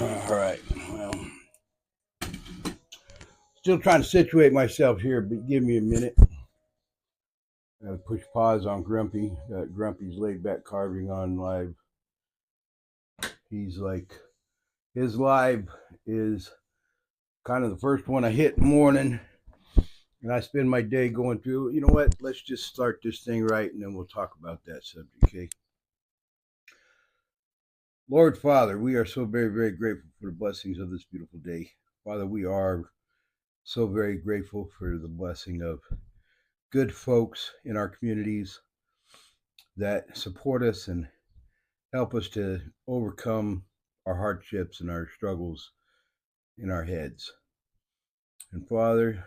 All right. Well, still trying to situate myself here, but give me a minute. Gotta push pause on Grumpy. Got Grumpy's laid back carving on live. He's like, his live is kind of the first one I hit in the morning. And I spend my day going through, you know what? Let's just start this thing right and then we'll talk about that subject, okay? Lord Father, we are so very, very grateful for the blessings of this beautiful day. Father, we are so very grateful for the blessing of good folks in our communities that support us and help us to overcome our hardships and our struggles in our heads. And Father,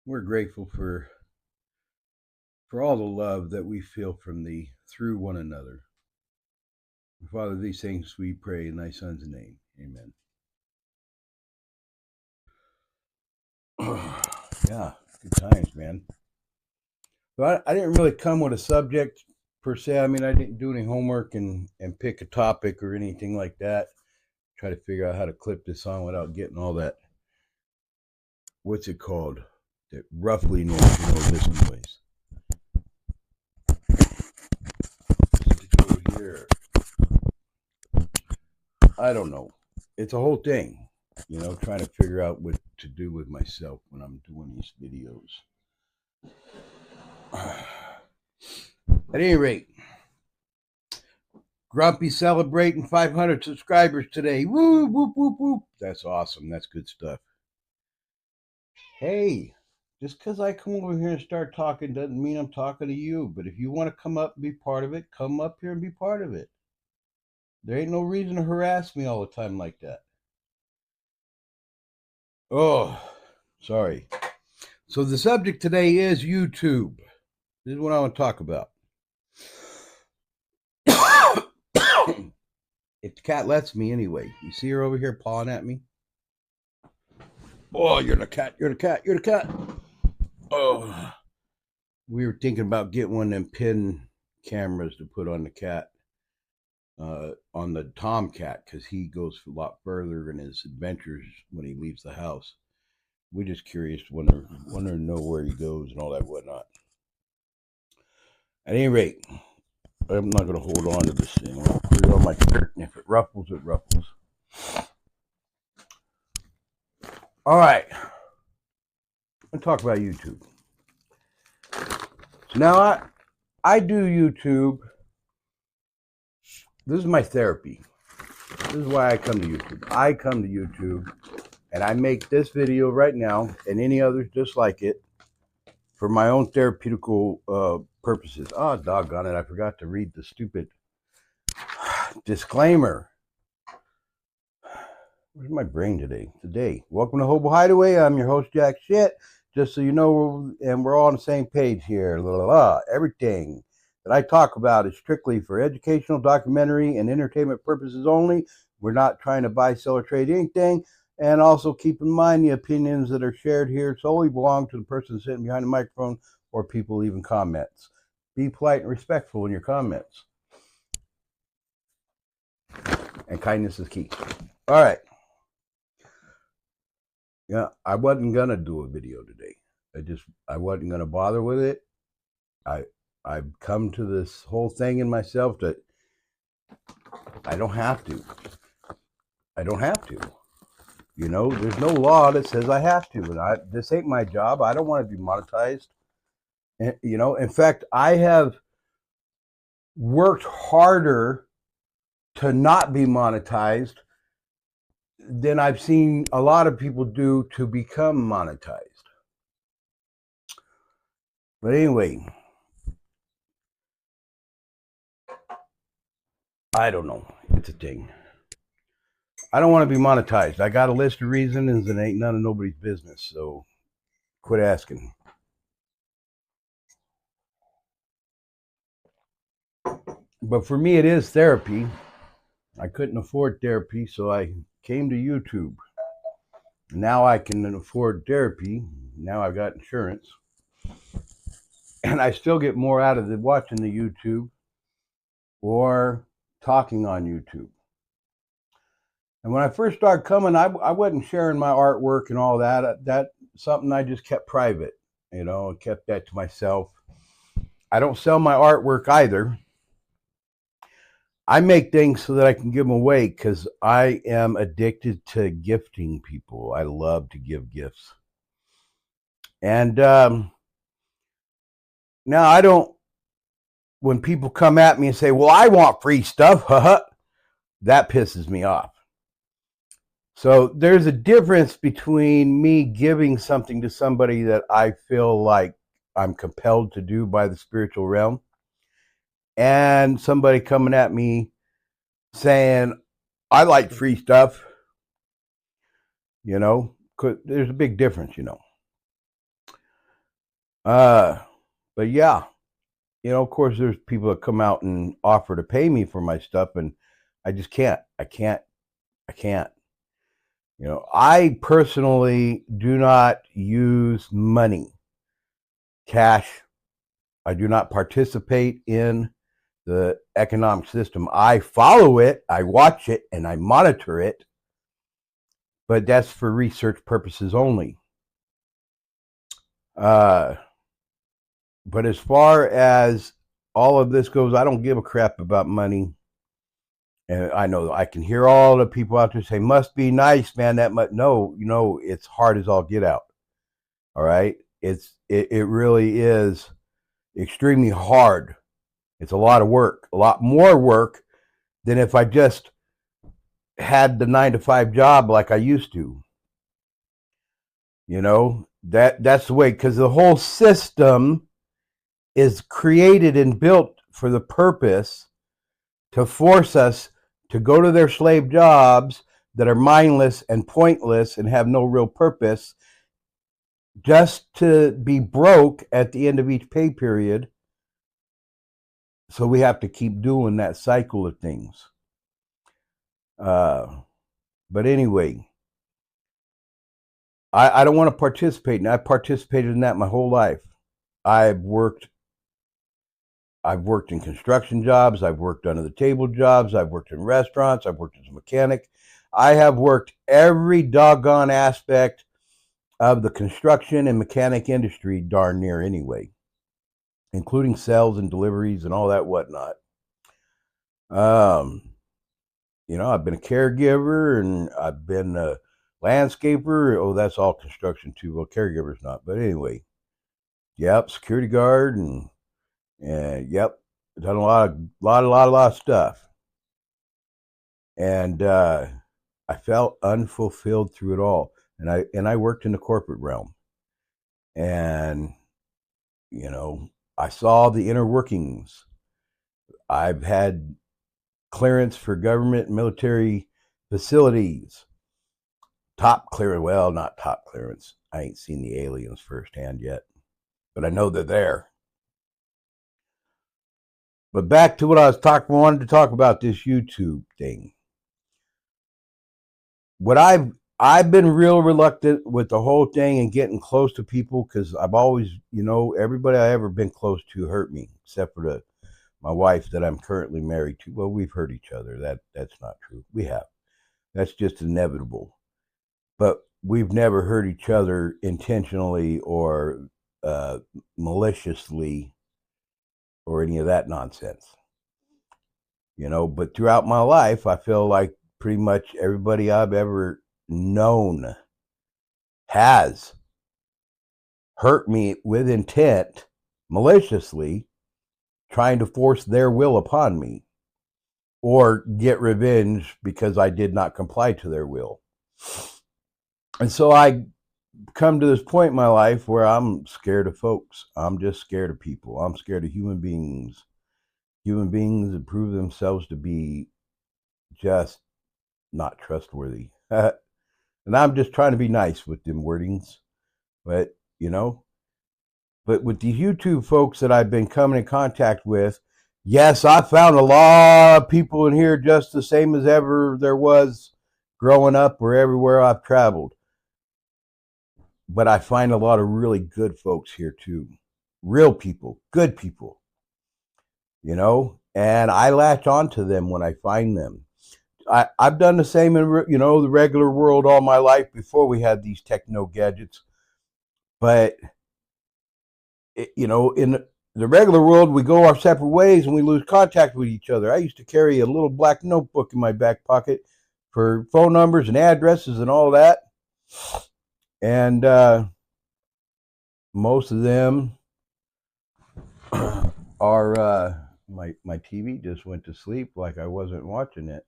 we're grateful for all the love that we feel from thee through one another. And Father, these things we pray in thy Son's name. Amen. Yeah, good times, man. But I didn't really come with a subject per se. I mean, I didn't do any homework and pick a topic or anything like that. Try to figure out how to clip this on without getting all that, what's it called? That roughly knows this noise. Over here. I don't know. It's a whole thing, trying to figure out what to do with myself when I'm doing these videos. At any rate, Grumpy celebrating 500 subscribers today. Woo, whoop, whoop, whoop. That's awesome. That's good stuff. Hey, just because I come over here and start talking doesn't mean I'm talking to you. But if you want to come up and be part of it, come up here and be part of it. There ain't no reason to harass me all the time like that. Oh, sorry. So the subject today is YouTube. This is what I want to talk about. If the cat lets me anyway. You see her over here pawing at me? Oh, you're the cat. You're the cat. You're the cat. Oh. We were thinking about getting one of them pin cameras to put on the cat. On the Tomcat, because he goes a lot further in his adventures when he leaves the house. We're just curious to wonder to know where he goes and all that whatnot. At any rate, I'm not going to hold on to this thing. I'll put it on my shirt, and if it ruffles, it ruffles. All right. Let's talk about YouTube. So now I do YouTube. This is my therapy. This is why I come to YouTube. I come to YouTube and I make this video right now and any others just like it for my own therapeutical purposes. Oh, doggone it. I forgot to read the stupid disclaimer. Where's my brain today? Welcome to Hobo Hideaway. I'm your host, Jack Schitt. Just so you know, and we're all on the same page here. Everything that I talk about is strictly for educational, documentary, and entertainment purposes only. We're not trying to buy, sell, or trade anything. And also keep in mind the opinions that are shared here solely belong to the person sitting behind the microphone or people leaving comments. Be polite and respectful in your comments. And kindness is key. All right. Yeah, I wasn't going to do a video today. I wasn't going to bother with it. I've come to this whole thing in myself that I don't have to. There's no law that says I have to. And this ain't my job. I don't want to be monetized. And, in fact, I have worked harder to not be monetized than I've seen a lot of people do to become monetized. But anyway, I don't know. It's a thing. I don't want to be monetized. I got a list of reasons and ain't none of nobody's business. So quit asking. But for me, it is therapy. I couldn't afford therapy, so I came to YouTube. Now I can afford therapy. Now I've got insurance. And I still get more out of watching the YouTube or talking on YouTube. And when I first started coming, I wasn't sharing my artwork and all that. That something I just kept private, I kept that to myself. I don't sell my artwork either. I make things so that I can give them away because I am addicted to gifting people. I love to give gifts. And now I don't, when people come at me and say, well, I want free stuff, that pisses me off. So there's a difference between me giving something to somebody that I feel like I'm compelled to do by the spiritual realm, and somebody coming at me saying, I like free stuff, there's a big difference, But yeah, of course there's people that come out and offer to pay me for my stuff, and I just can't. I can't. I personally do not use money, cash. I do not participate in the economic system. I follow it, I watch it, and I monitor it, but that's for research purposes only. But as far as all of this goes, I don't give a crap about money. And I know I can hear all the people out there say, must be nice, man, that much. No, it's hard as all get out. All right. It really is extremely hard. It's a lot of work, a lot more work than if I just had the 9-to-5 job like I used to. That's the way, because the whole system is created and built for the purpose to force us to go to their slave jobs that are mindless and pointless and have no real purpose, just to be broke at the end of each pay period. So we have to keep doing that cycle of things. But anyway, I don't want to participate, and I participated in that my whole life. I've worked in construction jobs. I've worked under the table jobs. I've worked in restaurants. I've worked as a mechanic. I have worked every doggone aspect of the construction and mechanic industry, darn near anyway, including sales and deliveries and all that whatnot. I've been a caregiver, and I've been a landscaper. Oh, that's all construction too. Well, caregiver's not, but anyway, yep, security guard, and yep, done a lot of stuff. And I felt unfulfilled through it all. And I worked in the corporate realm. And, I saw the inner workings. I've had clearance for government and military facilities. Top clearance, well, not top clearance. I ain't seen the aliens firsthand yet, but I know they're there. But back to what I wanted to talk about, this YouTube thing. What I've been real reluctant with the whole thing and getting close to people, because I've always, everybody I ever been close to hurt me, except for my wife that I'm currently married to. Well, we've hurt each other. That's not true. We have. That's just inevitable. But we've never hurt each other intentionally or maliciously or any of that nonsense. But throughout my life, I feel like pretty much everybody I've ever known has hurt me with intent, maliciously, trying to force their will upon me or get revenge because I did not comply to their will. And so I come to this point in my life where I'm scared of folks. I'm just scared of people. I'm scared of human beings. Human beings that prove themselves to be just not trustworthy. And I'm just trying to be nice with them wordings. But, but with these YouTube folks that I've been coming in contact with, yes, I found a lot of people in here just the same as ever there was growing up or everywhere I've traveled. But I find a lot of really good folks here too. Real people, good people, and I latch on to them when I find them. I've done the same in the regular world all my life before we had these techno gadgets. But in the regular world, we go our separate ways and we lose contact with each other. I used to carry a little black notebook in my back pocket for phone numbers and addresses and all that. And most of them are my TV just went to sleep like I wasn't watching it.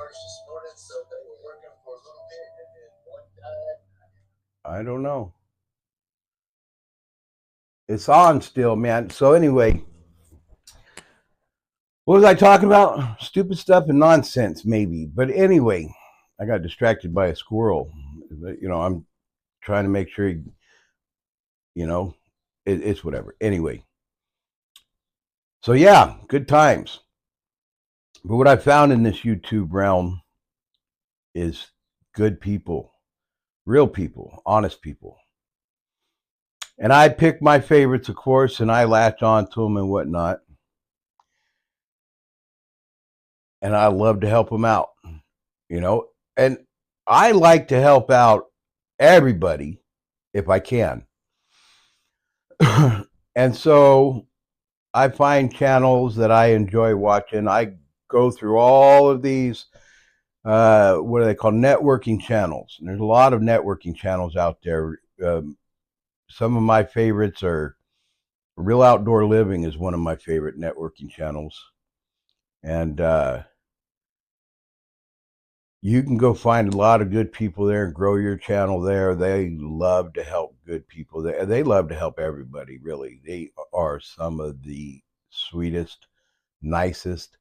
This morning, so they were working for a little bit, and then one died. I don't know. It's on still, man. So anyway, what was I talking about? Stupid stuff and nonsense, maybe. But anyway, I got distracted by a squirrel. I'm trying to make sure, it's whatever. Anyway, so yeah, good times. But what I found in this YouTube realm is good people, real people, honest people. And I pick my favorites, of course, and I latch on to them and whatnot. And I love to help them out, and I like to help out everybody if I can. And so I find channels that I enjoy watching. I go through all of these, what are they called? Networking channels. And there's a lot of networking channels out there. Some of my favorites are Real Outdoor Living is one of my favorite networking channels. And you can go find a lot of good people there and grow your channel there. They love to help good people there. They love to help everybody, really. They are some of the sweetest, nicest,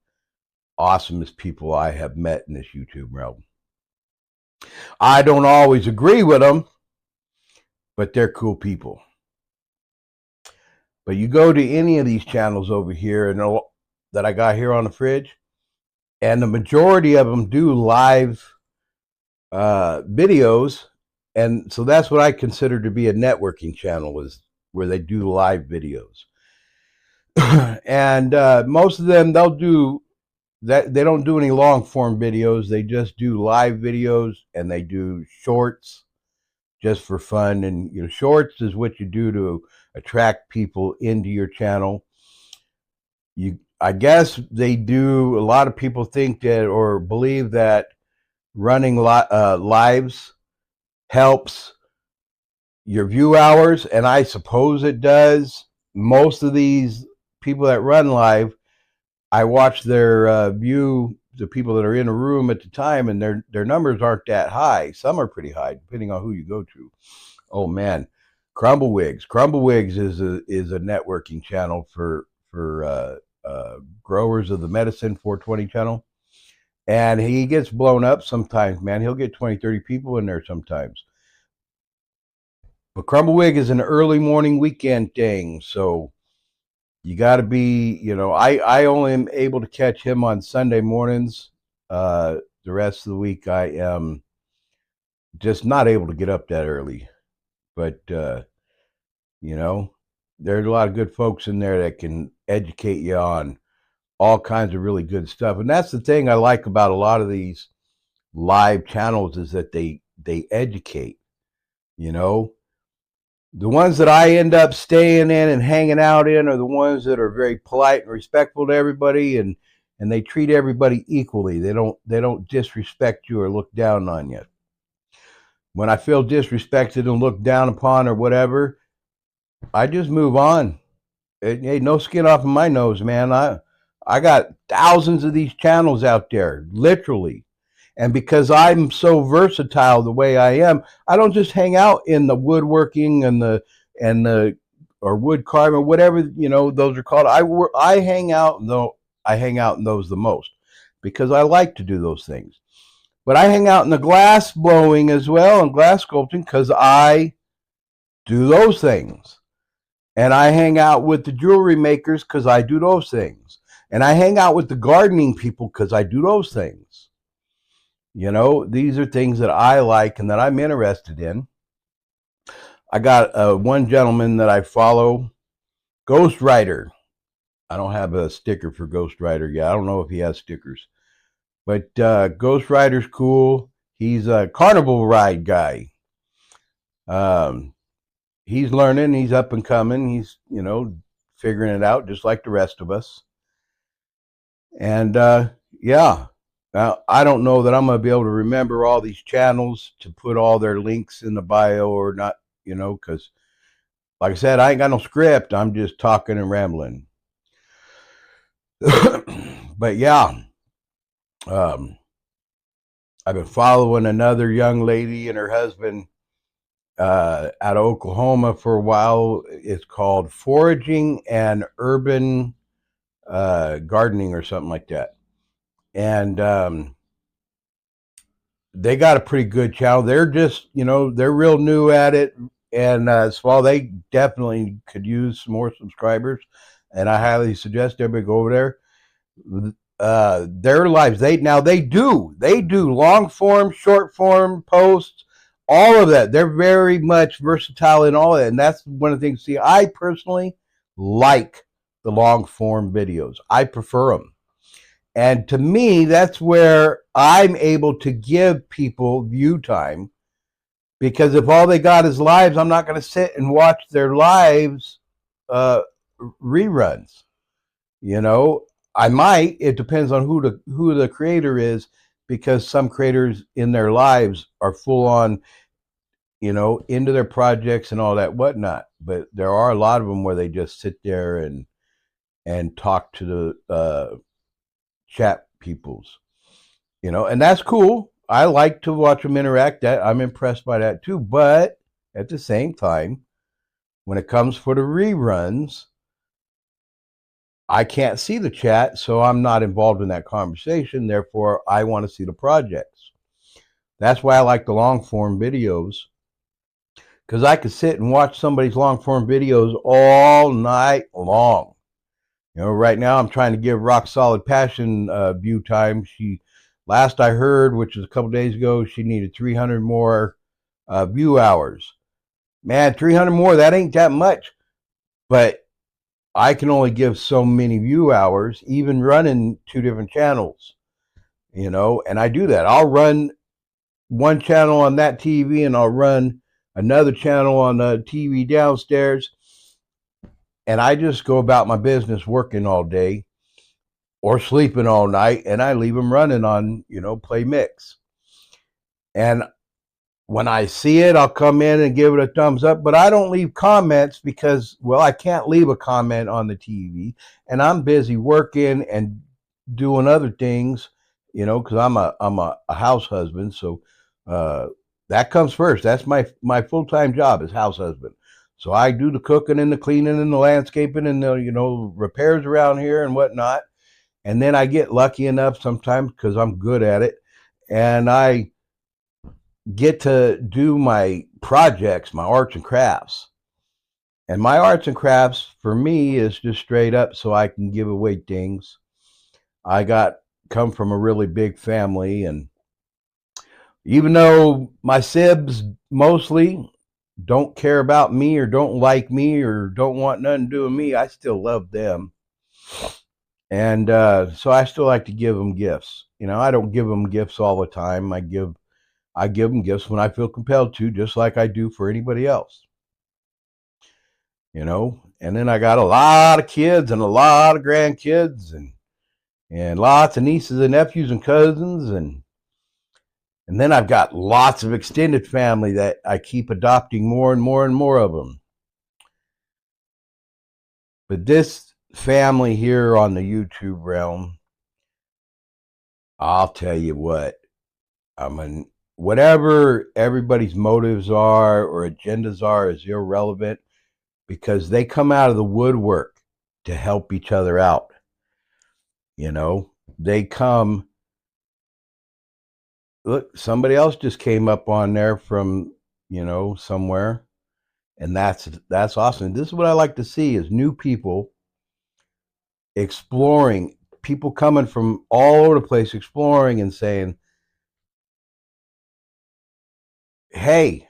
awesomest people I have met in this YouTube realm. I don't always agree with them, but they're cool people. But you go to any of these channels over here and that I got here on the fridge, and the majority of them do live videos. And so that's what I consider to be a networking channel, is where they do live videos. And most of them, they'll do that. They don't do any long form videos. They just do live videos, and they do shorts just for fun. And shorts is what you do to attract people into your channel. I guess they do. A lot of people think that or believe that running lives helps your view hours, and I suppose it does. Most of these people that run live, I watch their view, the people that are in a room at the time, and their numbers aren't that high. Some are pretty high, depending on who you go to. Oh man, Crumblewigs. Crumblewigs is a networking channel for growers of the Medicine 420 channel. And he gets blown up sometimes, man. He'll get 20, 30 people in there sometimes. But Crumbawig is an early morning weekend thing. So you got to be, I only am able to catch him on Sunday mornings. The rest of the week, I am just not able to get up that early. But, there's a lot of good folks in there that can educate you on all kinds of really good stuff. And that's the thing I like about a lot of these live channels, is that they educate. The ones that I end up staying in and hanging out in are the ones that are very polite and respectful to everybody, and they treat everybody equally. They don't disrespect you or look down on you. When I feel disrespected and looked down upon or whatever, I just move on. Hey, no skin off of my nose, man. I got thousands of these channels out there, literally. And because I'm so versatile the way I am, I don't just hang out in the woodworking and the or wood carving, whatever those are called. I hang out in those the most, because I like to do those things. But I hang out in the glass blowing as well, and glass sculpting, because I do those things. And I hang out with the jewelry makers because I do those things. And I hang out with the gardening people because I do those things. These are things that I like and that I'm interested in. I got one gentleman that I follow, Ghost Rider. I don't have a sticker for Ghost Rider yet. I don't know if he has stickers, but Ghost Rider's cool. He's a carnival ride guy. Um, he's learning. He's up and coming. He's figuring it out just like the rest of us. And yeah, now I don't know that I'm gonna be able to remember all these channels to put all their links in the bio or not. Because like I said, I ain't got no script. I'm just talking and rambling. But yeah, um, I've been following another young lady and her husband out of Oklahoma for a while. It's called Foraging and Urban Gardening or something like that. And they got a pretty good channel. They're just, they're real new at it. And so they definitely could use some more subscribers. And I highly suggest everybody go over there. Their lives, they do long form, short form posts, all of that. They're very much versatile in all of that. And that's one of the things. See, I personally like the long form videos. I prefer them. And to me, that's where I'm able to give people view time, because if all they got is lives, I'm not going to sit and watch their lives reruns. I might. It depends on who the creator is, because some creators in their lives are full on, into their projects and all that whatnot. But there are a lot of them where they just sit there and talk to the chat peoples, and that's cool. I like to watch them interact. That I'm impressed by that too. But at the same time, when it comes for the reruns, I can't see the chat, so I'm not involved in that conversation. Therefore, I want to see the projects. That's why I like the long form videos, because I could sit and watch somebody's long form videos all night long. Right now I'm trying to give Rock Solid Passion view time. Last I heard, which was a couple days ago, she needed 300 more view hours. Man, 300 more, that ain't that much. But I can only give so many view hours, even running 2 different channels, and I do that. I'll run one channel on that TV and I'll run another channel on the TV downstairs. And I just go about my business working all day or sleeping all night, and I leave them running on, Play Mix. And when I see it, I'll come in and give it a thumbs up, but I don't leave comments because, well, I can't leave a comment on the TV, and I'm busy working and doing other things, because I'm a house husband. So that comes first. That's my full-time job is house husband. So I do the cooking and the cleaning and the landscaping and the, repairs around here and whatnot. And then I get lucky enough sometimes, because I'm good at it, and I get to do my projects, my arts and crafts. And my arts and crafts for me is just straight up so I can give away things. I come from a really big family, and even though my sibs mostly don't care about me or don't like me or don't want nothing to do with me, I still love them. And so I still like to give them gifts. I don't give them gifts all the time. I give them gifts when I feel compelled to, just like I do for anybody else. And then I got a lot of kids and a lot of grandkids and lots of nieces and nephews and cousins, and then I've got lots of extended family that I keep adopting more and more and more of them. But this family here on the YouTube realm, I'll tell you what, whatever everybody's motives are or agendas are is irrelevant, because they come out of the woodwork to help each other out. They come. Look, somebody else just came up on there from, somewhere. And that's awesome. This is what I like to see, is new people exploring, people coming from all over the place exploring and saying, hey,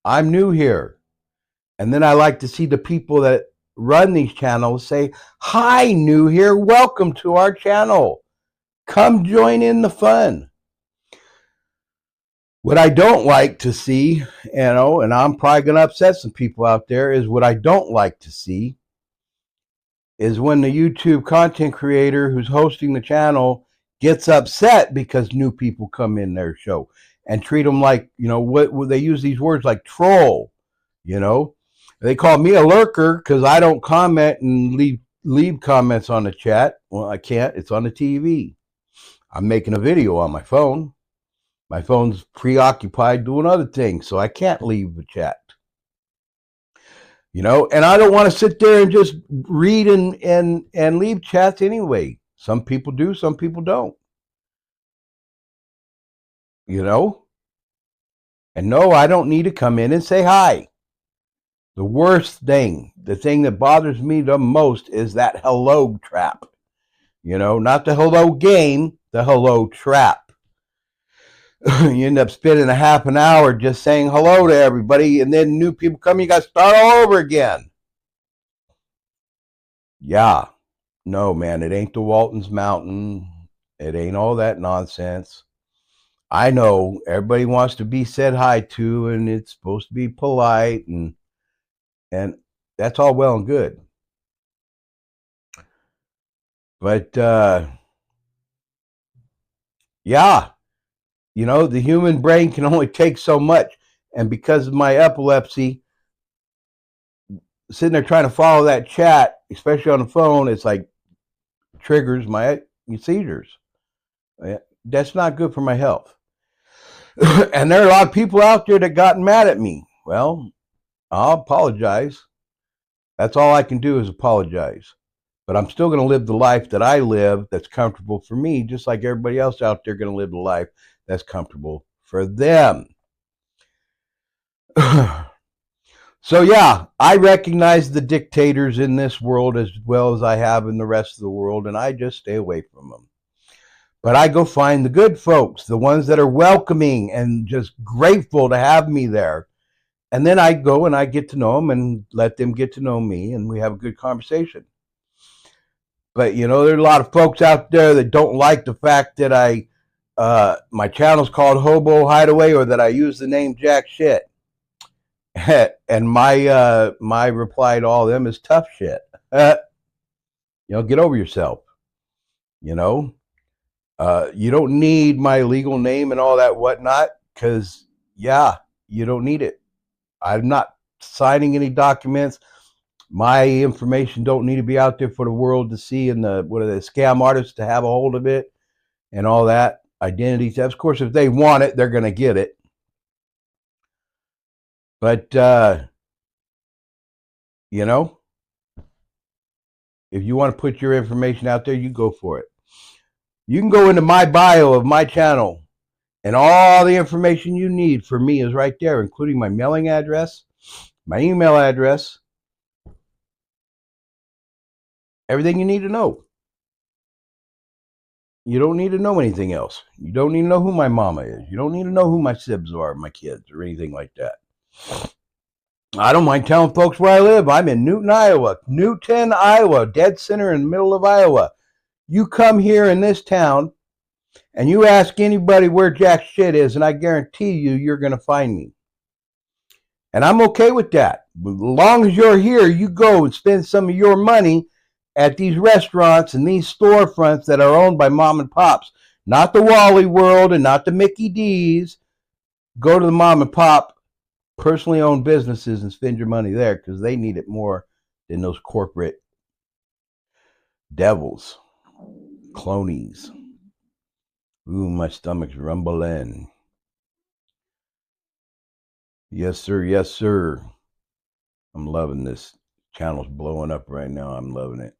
I'm new here. And then I like to see the people that run these channels say, "Hi, new here. Welcome to our channel. Come join in the fun." What I don't like to see, and I'm probably going to upset some people out there, is what I don't like to see is when the YouTube content creator who's hosting the channel gets upset because new people come in their show and treat them like, what they use these words like troll, you know. They call me a lurker because I don't comment and leave comments on the chat. Well, I can't. It's on the TV. I'm making a video on my phone. My phone's preoccupied doing other things, so I can't leave the chat. And I don't want to sit there and just read and leave chats anyway. Some people do, some people don't. And no, I don't need to come in and say hi. The worst thing, the thing that bothers me the most is that hello trap. Not the hello game, the hello trap. You end up spending a half an hour just saying hello to everybody, and then new people come, you got to start all over again. Yeah. No, man, it ain't the Walton's Mountain. It ain't all that nonsense. I know everybody wants to be said hi to, and it's supposed to be polite, and that's all well and good. But yeah, the human brain can only take so much, and because of my epilepsy, sitting there trying to follow that chat, especially on the phone, it's like triggers my seizures. That's not good for my health. And there are a lot of people out there that got mad at me. Well, I'll apologize. That's all I can do is apologize. But I'm still going to live the life that I live that's comfortable for me, just like everybody else out there going to live the life that's comfortable for them. So yeah, I recognize the dictators in this world as well as I have in the rest of the world, and I just stay away from them. But I go find the good folks, the ones that are welcoming and just grateful to have me there. And then I go and I get to know them and let them get to know me, and we have a good conversation. But, there are a lot of folks out there that don't like the fact that my channel's called Hobo Hideaway, or that I use the name Jack Schitt. And my reply to all of them is tough shit. Get over yourself. You don't need my legal name and all that whatnot, because, you don't need it. I'm not signing any documents. My information don't need to be out there for the world to see, and the scam artists to have a hold of it and all that. Identity theft. Of course, if they want it, they're going to get it. But, if you want to put your information out there, you go for it. You can go into my bio of my channel, and all the information you need for me is right there, including my mailing address, my email address, everything you need to know. You don't need to know anything else. You don't need to know who my mama is. You don't need to know who my sibs are, my kids, or anything like that. I don't mind telling folks where I live. I'm in Newton, Iowa, dead center in the middle of Iowa. You come here in this town, and you ask anybody where Jack Schitt is, and I guarantee you're going to find me. And I'm okay with that. But as long as you're here, you go and spend some of your money at these restaurants and these storefronts that are owned by mom and pops. Not the Wally World and not the Mickey D's. Go to the mom and pop personally owned businesses and spend your money there, because they need it more than those corporate devils, clonies. Ooh, my stomach's rumbling. Yes, sir. Yes, sir. I'm loving this. Channel's blowing up right now. I'm loving it.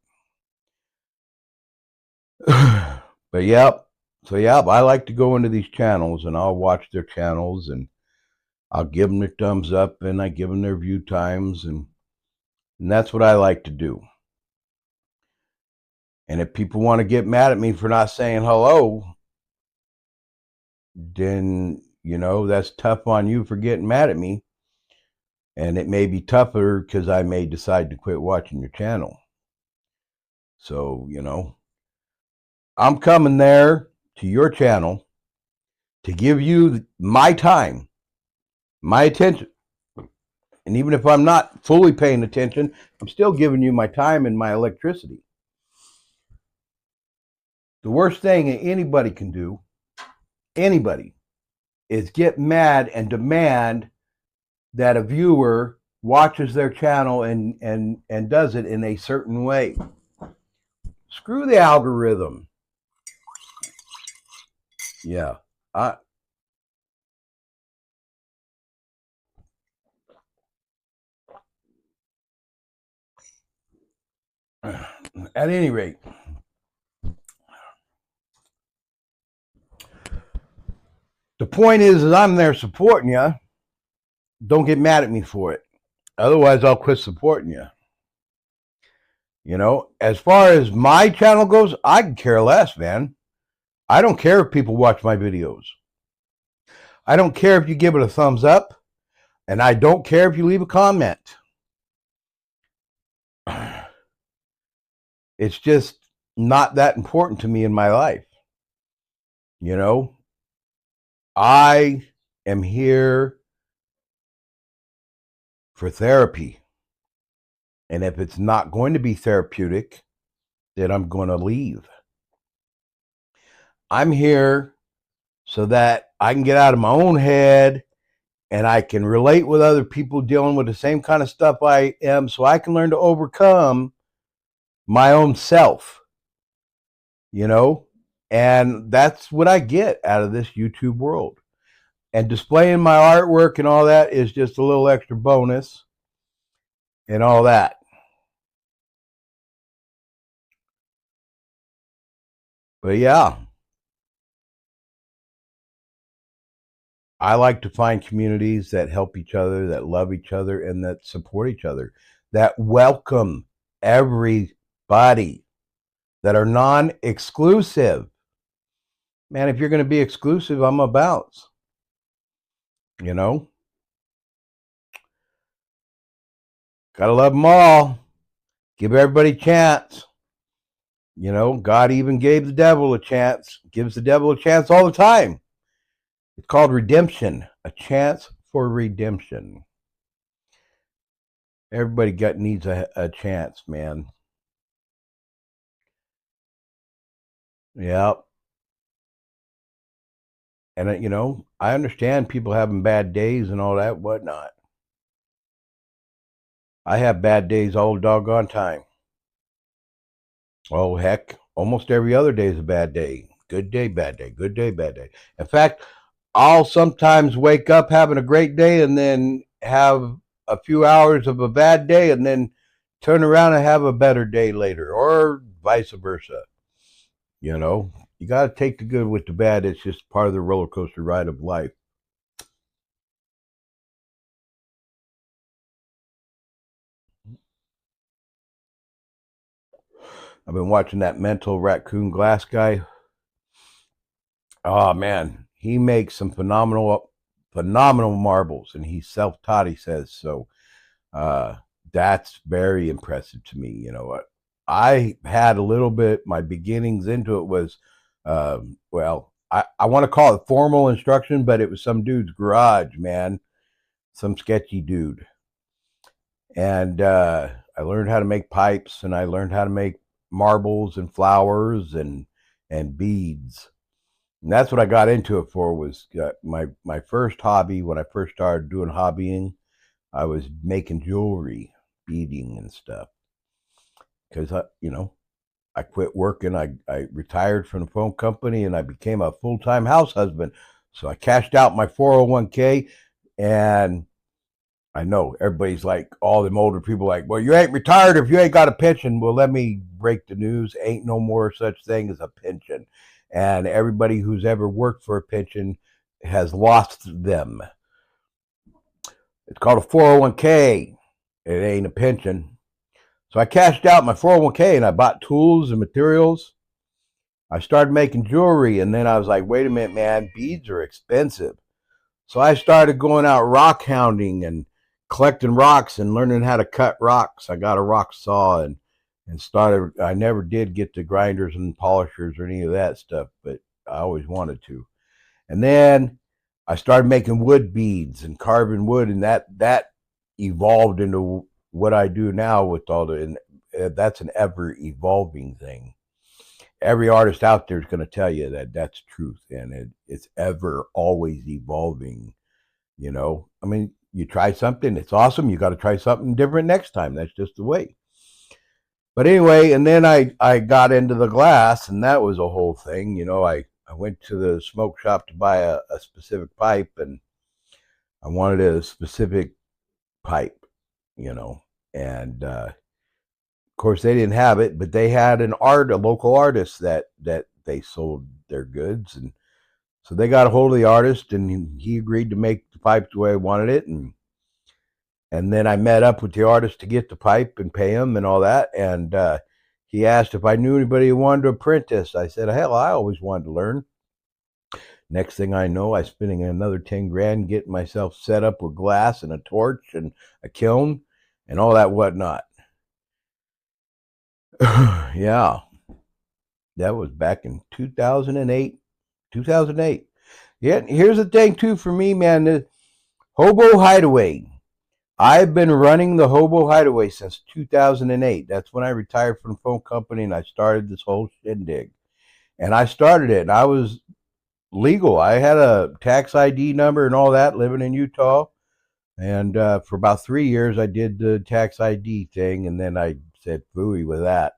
But yep. So yep, I like to go into these channels and I'll watch their channels and I'll give them their thumbs up and I give them their view times, and that's what I like to do. And if people want to get mad at me for not saying hello, then, that's tough on you for getting mad at me. And it may be tougher because I may decide to quit watching your channel. So, I'm coming there to your channel to give you my time, my attention. And even if I'm not fully paying attention, I'm still giving you my time and my electricity. The worst thing anybody can do, anybody, is get mad and demand that a viewer watches their channel and does it in a certain way. Screw the algorithm. Yeah. At any rate, the point is I'm there supporting you. Don't get mad at me for it. Otherwise, I'll quit supporting you. As far as my channel goes, I can care less, man. I don't care if people watch my videos. I don't care if you give it a thumbs up, and I don't care if you leave a comment. It's just not that important to me in my life. I am here for therapy. And if it's not going to be therapeutic, then I'm going to leave. I'm here so that I can get out of my own head and I can relate with other people dealing with the same kind of stuff I am, so I can learn to overcome my own self, and that's what I get out of this YouTube world. And displaying my artwork and all that is just a little extra bonus and all that. But yeah, I like to find communities that help each other, that love each other, and that support each other, that welcome everybody, that are non-exclusive. Man, if you're going to be exclusive, I'm a bounce. Gotta love them all. Give everybody a chance. God even gave the devil a chance, gives the devil a chance all the time. It's called redemption, a chance for redemption. Everybody needs a chance, man. Yeah. And, I understand people having bad days and all that, whatnot. I have bad days all the doggone time. Oh, heck, almost every other day is a bad day. Good day, bad day, good day, bad day. In fact, I'll sometimes wake up having a great day and then have a few hours of a bad day and then turn around and have a better day later, or vice versa. You got to take the good with the bad. It's just part of the roller coaster ride of life. I've been watching that mental raccoon glass guy. Oh man, he makes some phenomenal marbles, and he's self-taught, he says. So that's very impressive to me. I had a little bit, my beginnings into it was, well, I want to call it formal instruction, but it was some dude's garage, man, some sketchy dude. And I learned how to make pipes, and I learned how to make marbles and flowers and beads. And that's what I got into it for, was my first hobby. When I first started doing hobbying, I was making jewelry, beading and stuff. Because, I quit working. I retired from the phone company and I became a full-time house husband. So I cashed out my 401k, and I know everybody's like, all them older people like, well, you ain't retired if you ain't got a pension. Well, let me break the news. Ain't no more such thing as a pension. And everybody who's ever worked for a pension has lost them. It's called a 401k. It ain't a pension. So I cashed out my 401k and I bought tools and materials. I started making jewelry, and then I was like, wait a minute, man, beads are expensive. So I started going out rock hounding and collecting rocks and learning how to cut rocks. I got a rock saw and started. I never did get to grinders and polishers or any of that stuff, but I always wanted to. And then I started making wood beads and carving wood, and that evolved into what I do now with all the. And that's an ever evolving thing. Every artist out there is going to tell you that that's truth, and it's ever always evolving. I mean, you try something, it's awesome. You got to try something different next time. That's just the way. But anyway, and then I got into the glass, and that was a whole thing. I went to the smoke shop to buy a specific pipe, and I wanted a specific pipe, and of course they didn't have it, but they had a local artist that they sold their goods, and so they got a hold of the artist, and he agreed to make the pipe the way I wanted it, and then I met up with the artist to get the pipe and pay him and all that, and he asked if I knew anybody who wanted to apprentice. I said, hell, I always wanted to learn. Next thing I know, I'm spending another 10 grand getting myself set up with glass and a torch and a kiln and all that whatnot. Yeah, that was back in 2008. 2008. Yeah, here's the thing too for me, man. The Hobo Hideaway. I've been running the Hobo Hideaway since 2008. That's when I retired from the phone company and I started this whole shindig. And I started it, and I was legal. I had a tax ID number and all that, living in Utah. And for about 3 years, I did the tax ID thing, and then I said phooey with that.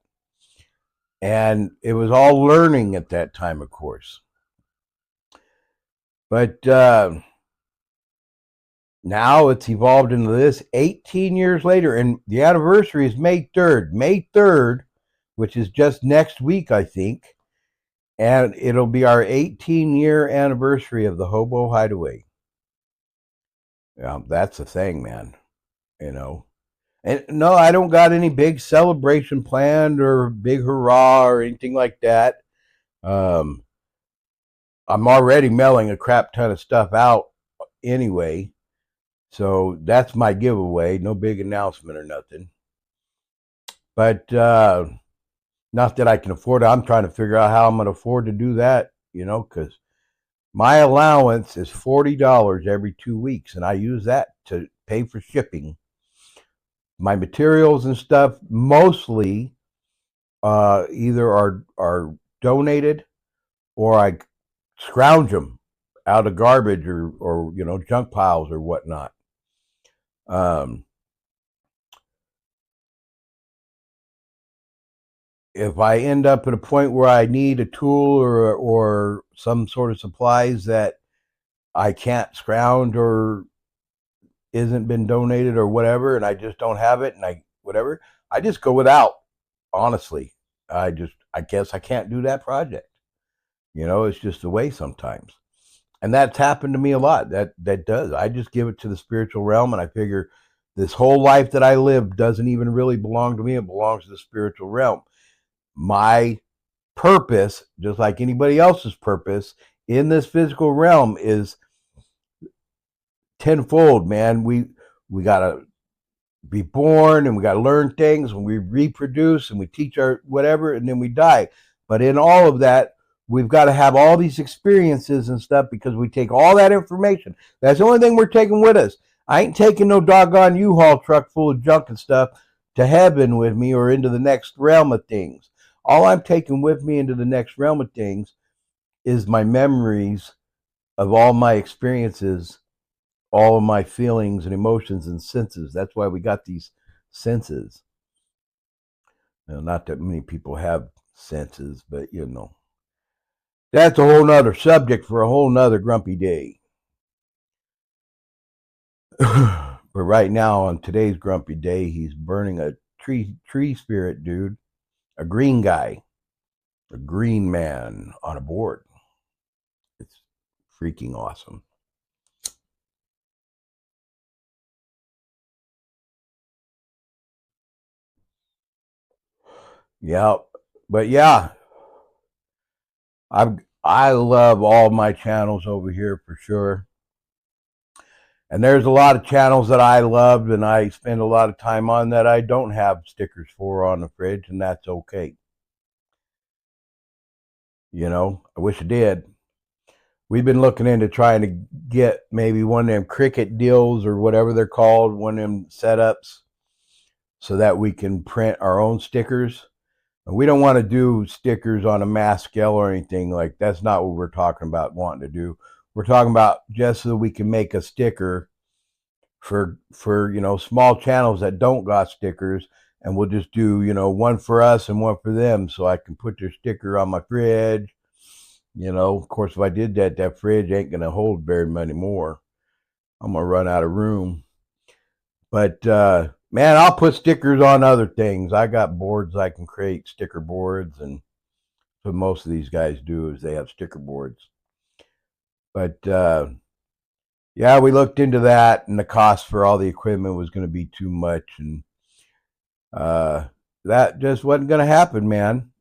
And it was all learning at that time, of course. But now it's evolved into this 18 years later, and the anniversary is May 3rd. May 3rd, which is just next week, I think. And it'll be our 18-year anniversary of the Hobo Hideaway. Yeah, that's the thing, man. And no, I don't got any big celebration planned or big hurrah or anything like that. I'm already mailing a crap ton of stuff out anyway. So that's my giveaway. No big announcement or nothing. But not that I can afford it. I'm trying to figure out how I'm going to afford to do that, because my allowance is $40 every 2 weeks, and I use that to pay for shipping. My materials and stuff mostly either are donated or I scrounge them out of garbage or junk piles or whatnot. If I end up at a point where I need a tool or some sort of supplies that I can't scrounge or isn't been donated or whatever, and I just don't have it, and I just go without. Honestly, I guess I can't do that project. It's just the way sometimes, and that's happened to me a lot. That does. I just give it to the spiritual realm, and I figure this whole life that I live doesn't even really belong to me. It belongs to the spiritual realm. My purpose, just like anybody else's purpose in this physical realm, is tenfold, man. We gotta be born, and we gotta learn things, and we reproduce, and we teach our whatever, and then we die. But in all of that, we've got to have all these experiences and stuff, because we take all that information. That's the only thing we're taking with us. I ain't taking no doggone U-Haul truck full of junk and stuff to heaven with me or into the next realm of things. All I'm taking with me into the next realm of things is my memories of all my experiences, all of my feelings and emotions and senses. That's why we got these senses. Not that many people have senses, but that's a whole nother subject for a whole nother grumpy day. But right now, on today's grumpy day, he's burning a tree spirit dude, a green guy, a green man on a board. It's freaking awesome. Yeah, but yeah, I love all my channels over here for sure. And there's a lot of channels that I love and I spend a lot of time on that I don't have stickers for on the fridge, and that's okay. I wish I did. We've been looking into trying to get maybe one of them Cricut deals or whatever they're called, one of them setups, so that we can print our own stickers. And we don't want to do stickers on a mass scale or anything. Like, that's not what we're talking about wanting to do. We're talking about just so we can make a sticker for small channels that don't got stickers, and we'll just do one for us and one for them, so I can put their sticker on my fridge. Of course, if I did that, that fridge ain't gonna hold very many more. I'm gonna run out of room. But man, I'll put stickers on other things. I got boards I can create, sticker boards, and what most of these guys do is they have sticker boards. But yeah, we looked into that, and the cost for all the equipment was going to be too much, and that just wasn't going to happen, man.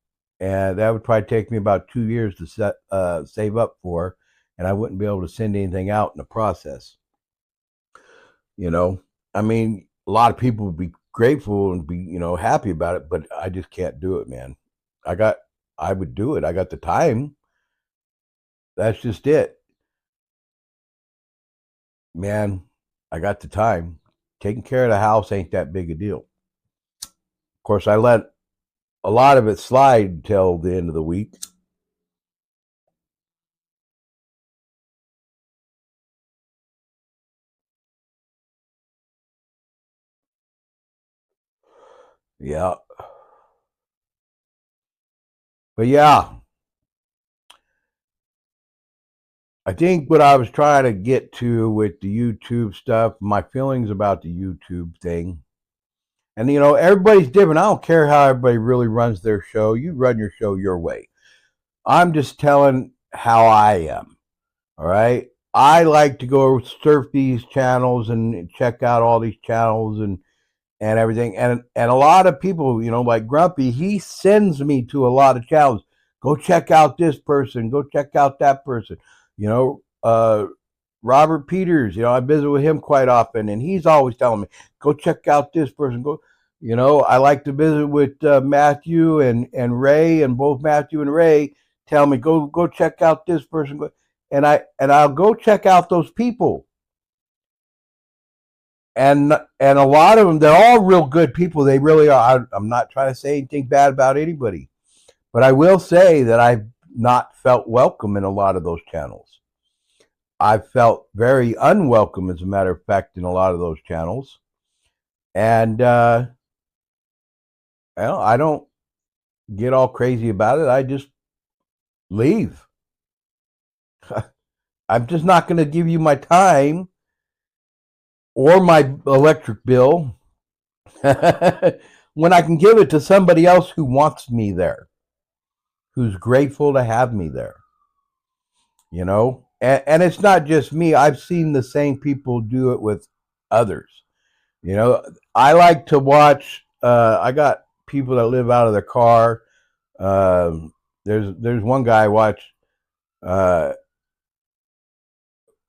And that would probably take me about 2 years to save up for, and I wouldn't be able to send anything out in the process. I mean, a lot of people would be grateful and be happy about it, but I just can't do it, man. I would do it. I got the time. That's just it. Man, I got the time. Taking care of the house ain't that big a deal. Of course, I let a lot of it slide till the end of the week. Yeah. But yeah, I think what I was trying to get to with the YouTube stuff, my feelings about the YouTube thing. And everybody's different. I don't care how everybody really runs their show. You run your show your way. I'm just telling how I am. All right. I like to go surf these channels and check out all these channels and everything. And a lot of people, like Grumpy, he sends me to a lot of channels. Go check out this person. Go check out that person. Robert Peters, I visit with him quite often, and he's always telling me, go check out this person. Go, I like to visit with Matthew and Ray, and both Matthew and Ray tell me, go check out this person. And I'll go check out those people. And a lot of them, they're all real good people. They really are. I'm not trying to say anything bad about anybody, but I will say that I've not felt welcome in a lot of those channels. I felt very unwelcome, as a matter of fact, in a lot of those channels. And I don't get all crazy about it. I just leave. I'm just not going to give you my time or my electric bill when I can give it to somebody else who wants me there, who's grateful to have me there. And it's not just me. I've seen the same people do it with others. I like to watch. I got people that live out of their car. There's one guy I watch. All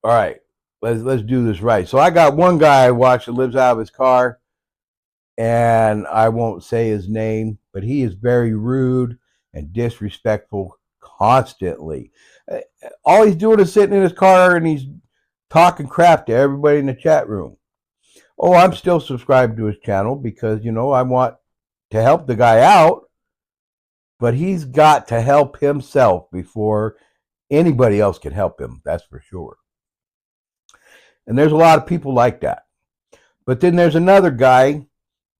right, let's do this right. So I got one guy I watch that lives out of his car, and I won't say his name, but he is very rude and disrespectful constantly. All he's doing is sitting in his car and he's talking crap to everybody in the chat room. Oh, I'm still subscribed to his channel because, I want to help the guy out, but he's got to help himself before anybody else can help him. That's for sure. And there's a lot of people like that. But then there's another guy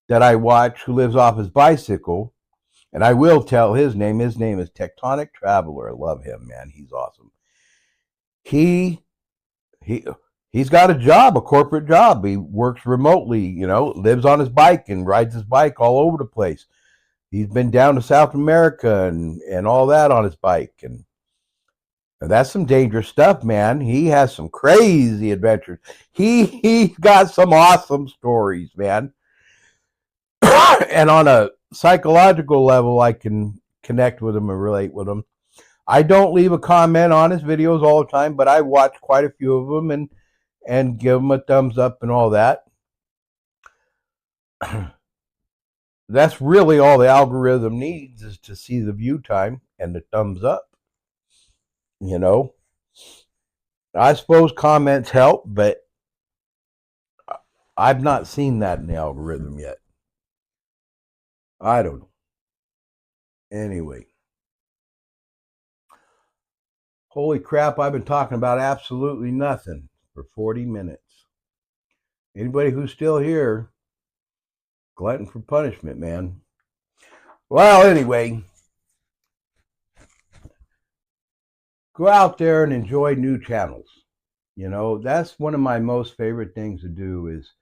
that I watch who lives off his bicycle, and I will tell his name. His name is Tectonic Traveler. I love him, man. He's awesome. He's got a job, a corporate job. He works remotely, lives on his bike and rides his bike all over the place. He's been down to South America and all that on his bike. And that's some dangerous stuff, man. He has some crazy adventures. He's got some awesome stories, man. And on a psychological level, I can connect with him and relate with him. I don't leave a comment on his videos all the time, but I watch quite a few of them, and give them a thumbs up and all that. That's really all the algorithm needs, is to see the view time and the thumbs up. You know, I suppose comments help, but I've not seen that in the algorithm yet. I don't know. Anyway. Holy crap, I've been talking about absolutely nothing for 40 minutes. Anybody who's still here, glutton for punishment, man. Well, anyway, go out there and enjoy new channels. You know, that's one of my most favorite things to do, is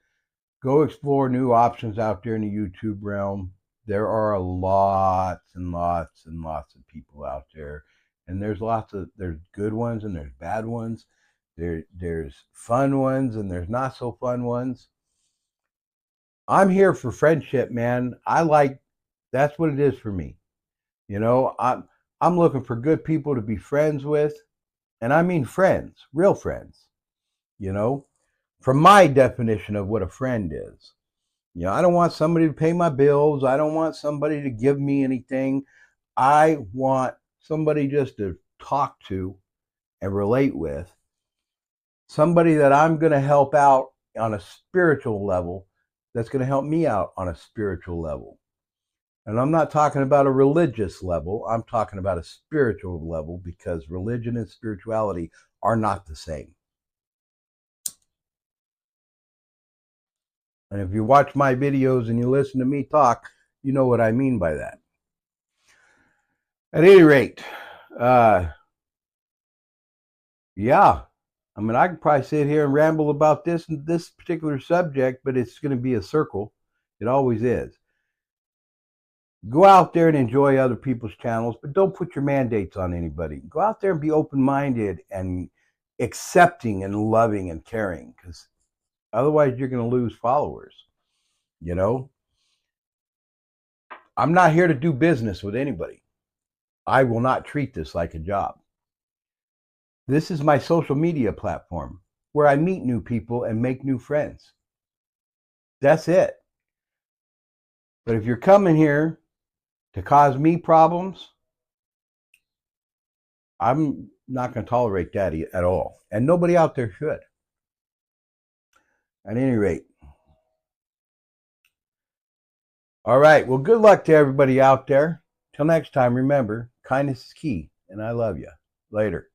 go explore new options out there in the YouTube realm. There are lots and lots and lots of people out there. And there's good ones and there's bad ones. There's fun ones and there's not so fun ones. I'm here for friendship, man. That's what it is for me. You know, I'm looking for good people to be friends with. And I mean friends, real friends. You know, from my definition of what a friend is. You know, I don't want somebody to pay my bills. I don't want somebody to give me anything. I want somebody just to talk to and relate with. Somebody that I'm going to help out on a spiritual level, that's going to help me out on a spiritual level. And I'm not talking about a religious level. I'm talking about a spiritual level, because religion and spirituality are not the same. And if you watch my videos and you listen to me talk, you know what I mean by that. At any rate, yeah, I mean, I could probably sit here and ramble about this particular subject, but it's going to be a circle. It always is. Go out there and enjoy other people's channels, but don't put your mandates on anybody. Go out there and be open-minded and accepting and loving and caring, because otherwise you're going to lose followers. You know, I'm not here to do business with anybody. I will not treat this like a job. This is my social media platform where I meet new people and make new friends. That's it. But if you're coming here to cause me problems, I'm not going to tolerate that at all. And nobody out there should. At any rate. All right. Well, good luck to everybody out there. Till next time, remember, kindness is key. And I love you. Later.